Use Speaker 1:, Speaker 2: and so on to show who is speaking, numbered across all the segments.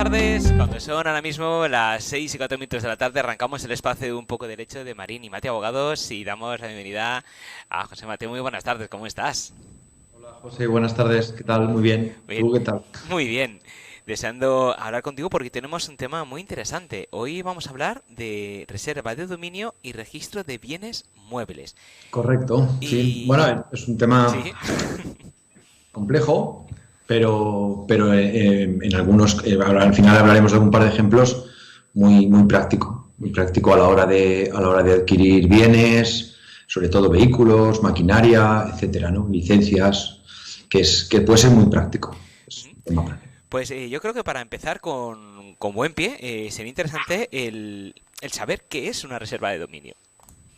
Speaker 1: tardes. Cuando son ahora mismo las 6 y 4 minutos de la tarde, arrancamos el espacio de Un poco de Derecho de Marín y Mate Abogados y damos la bienvenida a José Mateo. Muy buenas tardes, ¿cómo estás?
Speaker 2: Hola José, buenas tardes, ¿qué tal? Muy bien. ¿Tú qué tal?
Speaker 1: Muy bien. Deseando hablar contigo porque tenemos un tema muy interesante. Hoy vamos a hablar de reserva de dominio y registro de bienes muebles.
Speaker 2: Correcto, sí.
Speaker 1: Y...
Speaker 2: Bueno, es un tema
Speaker 1: Sí.
Speaker 2: complejo, pero en algunos, al final hablaremos de un par de ejemplos muy práctico a la hora de adquirir bienes, sobre todo vehículos, maquinaria, etcétera, ¿no? Licencias, que puede ser muy práctico. Es un tema práctico.
Speaker 1: Pues yo creo que para empezar con buen pie, sería interesante el saber qué es una reserva de dominio.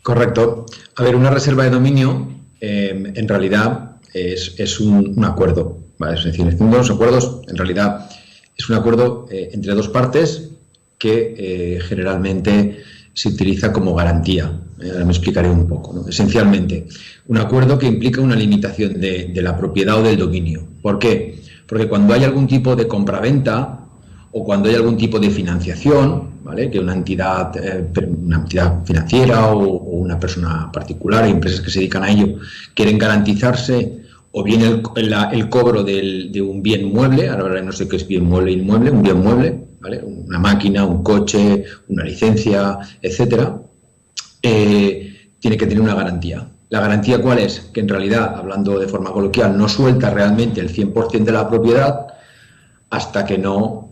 Speaker 2: Correcto. A ver, una reserva de dominio en realidad es un acuerdo, ¿vale? Es decir, haciendo los acuerdos, en realidad es un acuerdo entre dos partes que generalmente se utiliza como garantía. Ahora me explicaré un poco, ¿no? Esencialmente, un acuerdo que implica una limitación de la propiedad o del dominio. ¿Por qué? Porque cuando hay algún tipo de compraventa o cuando hay algún tipo de financiación, ¿vale? Que una entidad financiera o una persona particular, hay empresas que se dedican a ello, quieren garantizarse o bien el cobro de un bien mueble, ahora no sé qué es bien mueble e inmueble, un bien mueble, ¿vale? Una máquina, un coche, una licencia, etcétera, tiene que tener una garantía. ¿La garantía cuál es? Que en realidad, hablando de forma coloquial, no suelta realmente el 100% de la propiedad hasta que no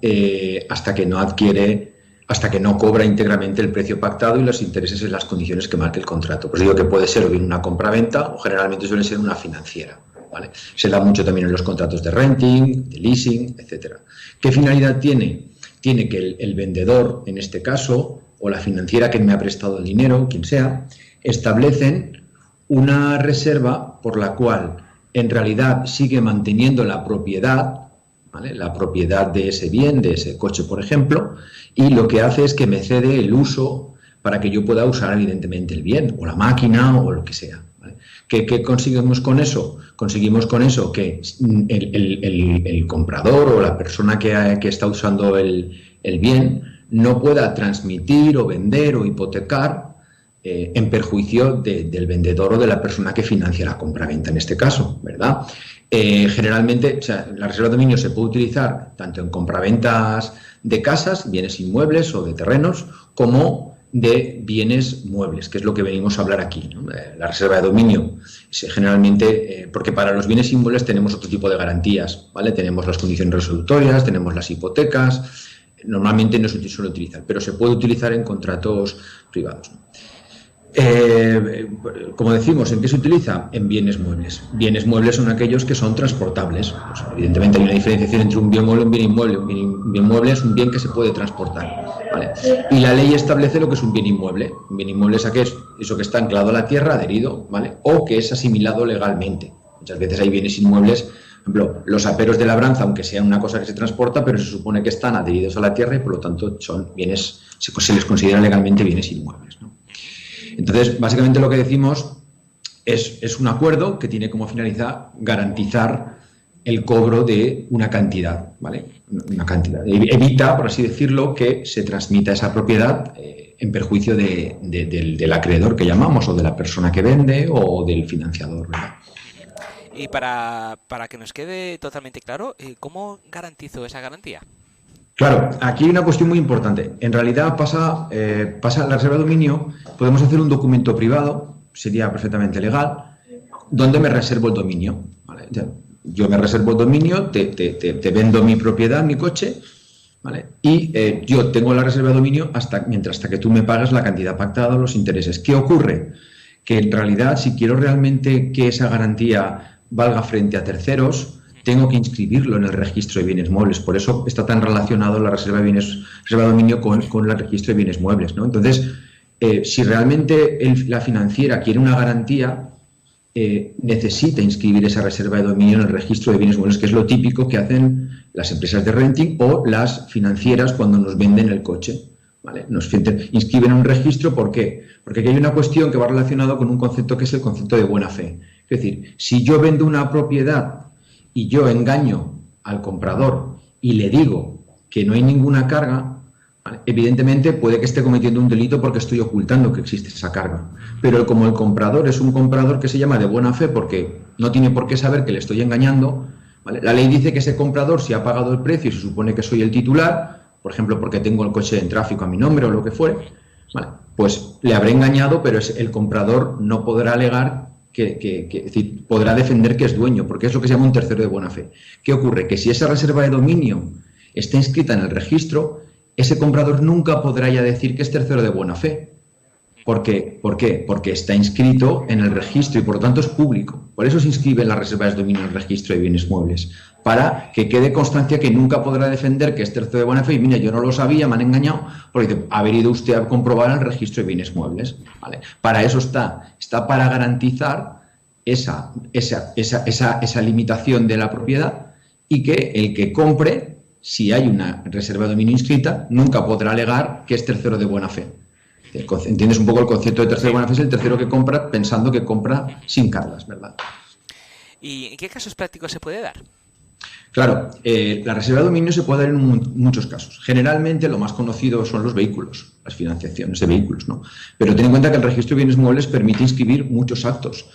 Speaker 2: cobra íntegramente el precio pactado y los intereses en las condiciones que marque el contrato. Pues digo que puede ser o bien una compraventa o generalmente suele ser una financiera, ¿vale? Se da mucho también en los contratos de renting, de leasing, etcétera. ¿Qué finalidad tiene? Tiene que el vendedor, en este caso, o la financiera que me ha prestado el dinero, quien sea, establecen una reserva por la cual en realidad sigue manteniendo la propiedad, ¿vale? La propiedad de ese bien, de ese coche, por ejemplo, y lo que hace es que me cede el uso para que yo pueda usar evidentemente el bien, o la máquina, o lo que sea, ¿vale? ¿Qué conseguimos con eso? Conseguimos con eso que el comprador o la persona que está usando el bien no pueda transmitir o vender o hipotecar en perjuicio del vendedor o de la persona que financia la compraventa en este caso, ¿verdad? Generalmente, o sea, la reserva de dominio se puede utilizar tanto en compraventas de casas, bienes inmuebles o de terrenos, como de bienes muebles, que es lo que venimos a hablar aquí, ¿no? La reserva de dominio, generalmente, porque para los bienes inmuebles tenemos otro tipo de garantías, ¿vale? Tenemos las condiciones resolutorias, tenemos las hipotecas, normalmente no se suele utilizar, pero se puede utilizar en contratos privados, ¿no? Como decimos, ¿en qué se utiliza? En bienes muebles. Bienes muebles son aquellos que son transportables. Pues, evidentemente hay una diferenciación entre un bien mueble y un bien inmueble. Un bien mueble es un bien que se puede transportar, ¿vale? Y la ley establece lo que es un bien inmueble. Un bien inmueble es eso que está anclado a la tierra, adherido, ¿vale? O que es asimilado legalmente. Muchas veces hay bienes inmuebles, por ejemplo, los aperos de labranza, aunque sean una cosa que se transporta, pero se supone que están adheridos a la tierra y por lo tanto son bienes, se les considera legalmente bienes inmuebles, ¿no? Entonces, básicamente lo que decimos es un acuerdo que tiene como finalidad garantizar el cobro de una cantidad, ¿vale? Una cantidad. Evita, por así decirlo, que se transmita esa propiedad en perjuicio del acreedor que llamamos, o de la persona que vende, o del financiador, ¿verdad?
Speaker 1: Y para que nos quede totalmente claro, ¿cómo garantizo esa garantía?
Speaker 2: Claro, aquí hay una cuestión muy importante. En realidad pasa la reserva de dominio, podemos hacer un documento privado, sería perfectamente legal, donde me reservo el dominio, ¿vale? Yo me reservo el dominio, te vendo mi propiedad, mi coche, ¿vale? Y yo tengo la reserva de dominio hasta que tú me pagas la cantidad pactada o los intereses. ¿Qué ocurre? Que en realidad, si quiero realmente que esa garantía valga frente a terceros, tengo que inscribirlo en el registro de bienes muebles. Por eso está tan relacionado la reserva de dominio con el registro de bienes muebles, ¿no? Entonces, si realmente la financiera quiere una garantía, necesita inscribir esa reserva de dominio en el registro de bienes muebles, que es lo típico que hacen las empresas de renting o las financieras cuando nos venden el coche, ¿vale? Nos inscriben en un registro. ¿Por qué? Porque aquí hay una cuestión que va relacionado con un concepto que es el concepto de buena fe. Es decir, si yo vendo una propiedad y yo engaño al comprador y le digo que no hay ninguna carga, ¿vale? Evidentemente puede que esté cometiendo un delito porque estoy ocultando que existe esa carga. Pero como el comprador es un comprador que se llama de buena fe porque no tiene por qué saber que le estoy engañando, ¿vale? La ley dice que ese comprador, si ha pagado el precio y se supone que soy el titular, por ejemplo, porque tengo el coche en tráfico a mi nombre o lo que fuere, ¿vale? Pues le habré engañado, pero el comprador no podrá alegar es decir, podrá defender que es dueño, porque es lo que se llama un tercero de buena fe. ¿Qué ocurre? Que si esa reserva de dominio está inscrita en el registro, ese comprador nunca podrá ya decir que es tercero de buena fe. ¿Por qué? Porque está inscrito en el registro y por lo tanto es público. Por eso se inscribe en las reservas de dominio en el registro de bienes muebles, para que quede constancia que nunca podrá defender que es tercero de buena fe y mira, yo no lo sabía, me han engañado, porque dice, haber ido usted a comprobar el registro de bienes muebles. ¿Vale? Para eso está para garantizar esa limitación de la propiedad y que el que compre, si hay una reserva de dominio inscrita, nunca podrá alegar que es tercero de buena fe. ¿Entiendes un poco el concepto de tercero de buena fe? Es el tercero que compra pensando que compra sin cargas, ¿verdad?
Speaker 1: ¿Y en qué casos prácticos se puede dar?
Speaker 2: Claro, la reserva de dominio se puede dar en muchos casos. Generalmente lo más conocido son los vehículos, las financiaciones de vehículos, ¿no? Pero ten en cuenta que el registro de bienes muebles permite inscribir muchos actos.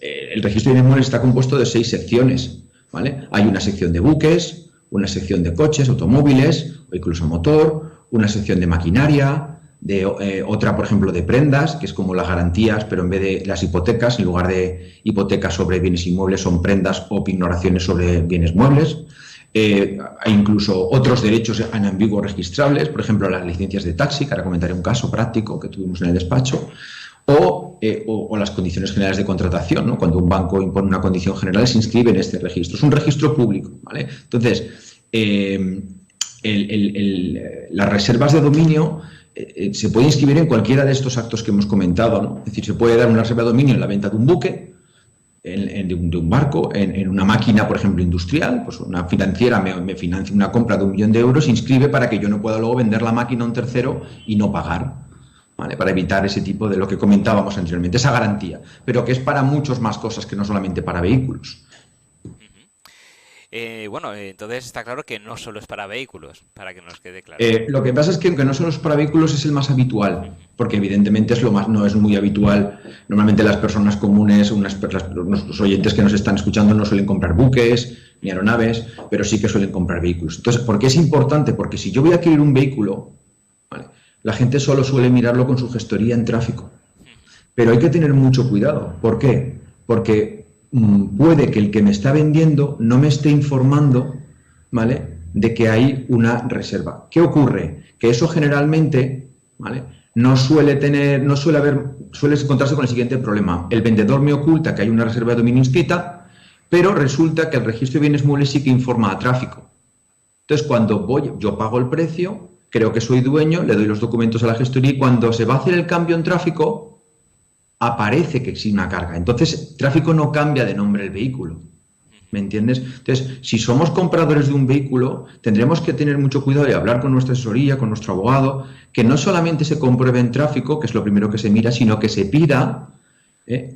Speaker 2: El registro de bienes muebles está compuesto de 6 secciones, ¿vale? Hay una sección de buques, una sección de coches, automóviles, vehículos a motor, una sección de maquinaria, otra, por ejemplo, de prendas, que es como las garantías, pero en vez de las hipotecas, en lugar de hipotecas sobre bienes inmuebles, son prendas o pignoraciones sobre bienes muebles. Hay incluso otros derechos en ambiguos registrables, por ejemplo, las licencias de taxi, que ahora comentaré un caso práctico que tuvimos en el despacho, o las condiciones generales de contratación, ¿no? Cuando un banco impone una condición general, se inscribe en este registro. Es un registro público, ¿vale? Entonces, las reservas de dominio se puede inscribir en cualquiera de estos actos que hemos comentado, ¿no? Es decir, se puede dar una reserva de dominio en la venta de un buque, de un barco, en una máquina, por ejemplo, industrial. Pues una financiera me financia una compra de 1 millón de euros, se inscribe para que yo no pueda luego vender la máquina a un tercero y no pagar, ¿vale? Para evitar ese tipo de lo que comentábamos anteriormente, esa garantía, pero que es para muchas más cosas que no solamente para vehículos.
Speaker 1: Bueno, entonces está claro que no solo es para vehículos, para que nos quede claro.
Speaker 2: Lo que pasa es que aunque no solo es para vehículos, es el más habitual, porque evidentemente no es muy habitual. Normalmente las personas comunes, los oyentes que nos están escuchando no suelen comprar buques ni aeronaves, pero sí que suelen comprar vehículos. Entonces, ¿por qué es importante? Porque si yo voy a adquirir un vehículo, ¿vale? La gente solo suele mirarlo con su gestoría en tráfico. Pero hay que tener mucho cuidado. ¿Por qué? Porque puede que el que me está vendiendo no me esté informando, ¿vale?, de que hay una reserva. ¿Qué ocurre? Que eso generalmente, ¿vale?, suele encontrarse con el siguiente problema. El vendedor me oculta que hay una reserva de dominio inscrita, pero resulta que el registro de bienes muebles sí que informa a tráfico. Entonces, cuando yo pago el precio, creo que soy dueño, le doy los documentos a la gestoría y cuando se va a hacer el cambio en tráfico, aparece que existe una carga. Entonces, tráfico no cambia de nombre el vehículo. ¿Me entiendes? Entonces, si somos compradores de un vehículo, tendremos que tener mucho cuidado y hablar con nuestra asesoría, con nuestro abogado, que no solamente se compruebe en tráfico, que es lo primero que se mira, sino que se pida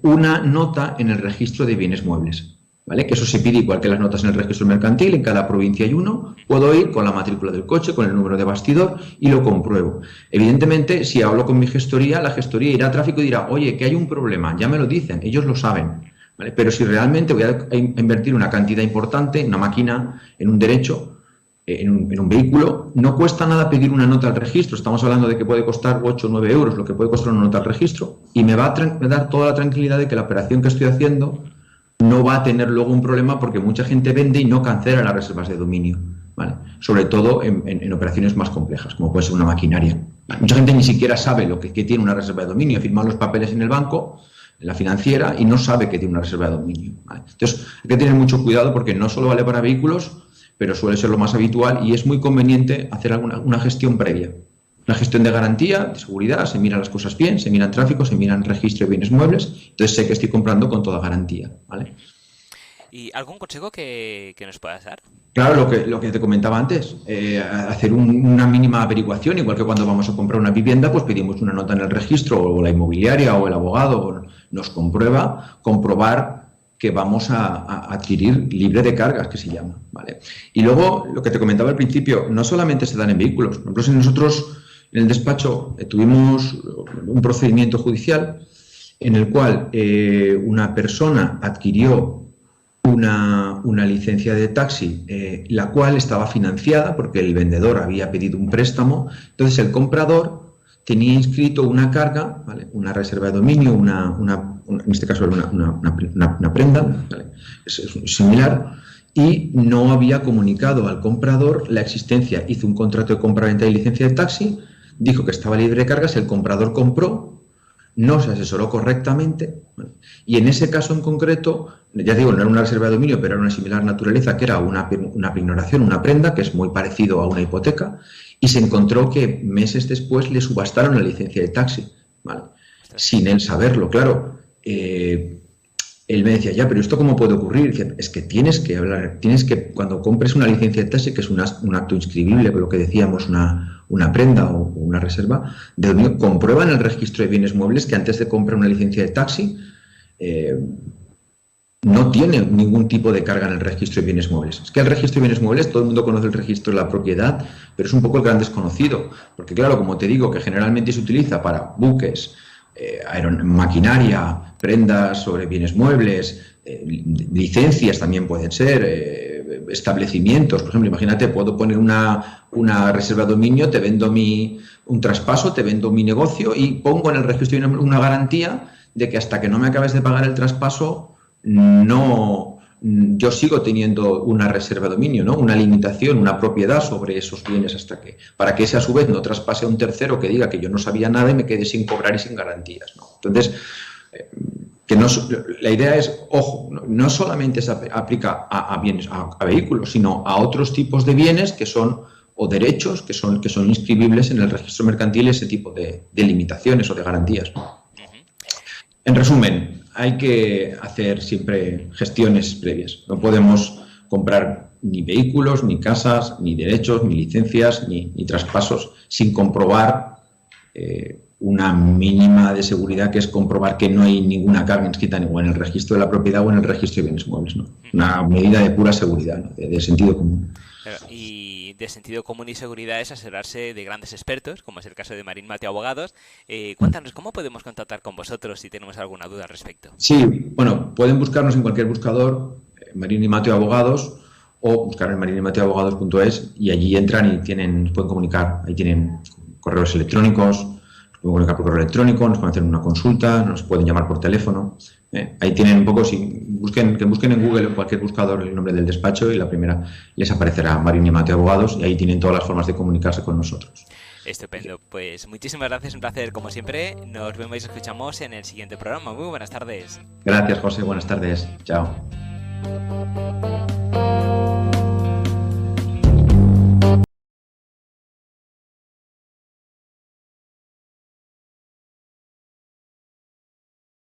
Speaker 2: una nota en el registro de bienes muebles. ¿Vale? Que eso se pide igual que las notas en el registro mercantil, en cada provincia hay uno. Puedo ir con la matrícula del coche, con el número de bastidor y lo compruebo. Evidentemente, si hablo con mi gestoría, la gestoría irá a tráfico y dirá, oye, que hay un problema, ya me lo dicen, ellos lo saben, ¿vale? Pero si realmente voy a invertir una cantidad importante en una máquina, en un derecho, en un vehículo, no cuesta nada pedir una nota al registro. Estamos hablando de que puede costar 8 o 9 euros lo que puede costar una nota al registro y me va a dar toda la tranquilidad de que la operación que estoy haciendo no va a tener luego un problema porque mucha gente vende y no cancela las reservas de dominio, ¿vale? Sobre todo en operaciones más complejas, como puede ser una maquinaria. Mucha gente ni siquiera sabe lo que tiene una reserva de dominio, firma los papeles en el banco, en la financiera, y no sabe que tiene una reserva de dominio, ¿vale? Entonces, hay que tener mucho cuidado porque no solo vale para vehículos, pero suele ser lo más habitual y es muy conveniente hacer una gestión previa. Una gestión de garantía, de seguridad, se miran las cosas bien, se miran tráfico, se miran registro de bienes muebles, entonces sé que estoy comprando con toda garantía, ¿vale?
Speaker 1: ¿Y algún consejo que nos puedas dar?
Speaker 2: Claro, lo que te comentaba antes, hacer una mínima averiguación, igual que cuando vamos a comprar una vivienda, pues pedimos una nota en el registro, o la inmobiliaria o el abogado nos comprobar que vamos a adquirir libre de cargas, que se llama, ¿vale? Y luego, lo que te comentaba al principio, no solamente se dan en vehículos. Por ejemplo, si nosotros en el despacho tuvimos un procedimiento judicial en el cual una persona adquirió una licencia de taxi, la cual estaba financiada porque el vendedor había pedido un préstamo. Entonces, el comprador tenía inscrito una carga, ¿vale? Una reserva de dominio, en este caso era una prenda, ¿vale? Es similar, y no había comunicado al comprador la existencia. Hizo un contrato de compra-venta y licencia de taxi, dijo que estaba libre de cargas, el comprador compró, no se asesoró correctamente, ¿vale? Y en ese caso en concreto, ya digo, no era una reserva de dominio, pero era una similar naturaleza, que era una pignoración, una prenda, que es muy parecido a una hipoteca, y se encontró que meses después le subastaron la licencia de taxi, ¿vale? Sin él saberlo, claro. Él me decía, ya, pero ¿esto cómo puede ocurrir? Decía, es que tienes que hablar, cuando compres una licencia de taxi, que es un acto inscribible, con lo que decíamos, una prenda o una reserva, comprueba en el registro de bienes muebles que antes de comprar una licencia de taxi no tiene ningún tipo de carga en el registro de bienes muebles. Es que el registro de bienes muebles, todo el mundo conoce el registro de la propiedad, pero es un poco el gran desconocido, porque claro, como te digo, que generalmente se utiliza para buques, maquinaria, prendas sobre bienes muebles, licencias también pueden ser, establecimientos. Por ejemplo, imagínate, puedo poner una reserva de dominio, te vendo un traspaso, te vendo mi negocio y pongo en el registro una garantía de que hasta que no me acabes de pagar el traspaso, yo sigo teniendo una reserva de dominio, ¿no? Una limitación, una propiedad sobre esos bienes para que ese a su vez no traspase a un tercero que diga que yo no sabía nada y me quede sin cobrar y sin garantías, ¿no? Entonces, la idea es, ojo, no solamente se aplica a bienes, a vehículos, sino a otros tipos de bienes que son, o derechos que son inscribibles en el registro mercantil, ese tipo de limitaciones o de garantías, ¿no? En resumen, hay que hacer siempre gestiones previas. No podemos comprar ni vehículos, ni casas, ni derechos, ni licencias, ni traspasos sin comprobar una mínima de seguridad, que es comprobar que no hay ninguna carga inscrita o en el registro de la propiedad o en el registro de bienes muebles, ¿no? Una medida de pura seguridad, ¿no? de sentido común.
Speaker 1: Y de sentido común y seguridad es asesorarse de grandes expertos, como es el caso de Marín Mateo Abogados. Cuéntanos, ¿cómo podemos contactar con vosotros si tenemos alguna duda al respecto?
Speaker 2: Sí, bueno, pueden buscarnos en cualquier buscador, Marín y Mateo Abogados, o buscar en marinYMateoAbogados.es, y allí entran y pueden comunicar. Ahí tienen correos electrónicos, nos pueden comunicar por correo electrónico, nos pueden hacer una consulta, nos pueden llamar por teléfono. Ahí tienen un poco, que busquen en Google o cualquier buscador el nombre del despacho, y la primera les aparecerá Marín y Mateo Abogados, y ahí tienen todas las formas de comunicarse con nosotros.
Speaker 1: Estupendo, pues muchísimas gracias, un placer como siempre. Nos vemos y escuchamos en el siguiente programa. Muy buenas tardes.
Speaker 2: Gracias, José, buenas tardes. Chao.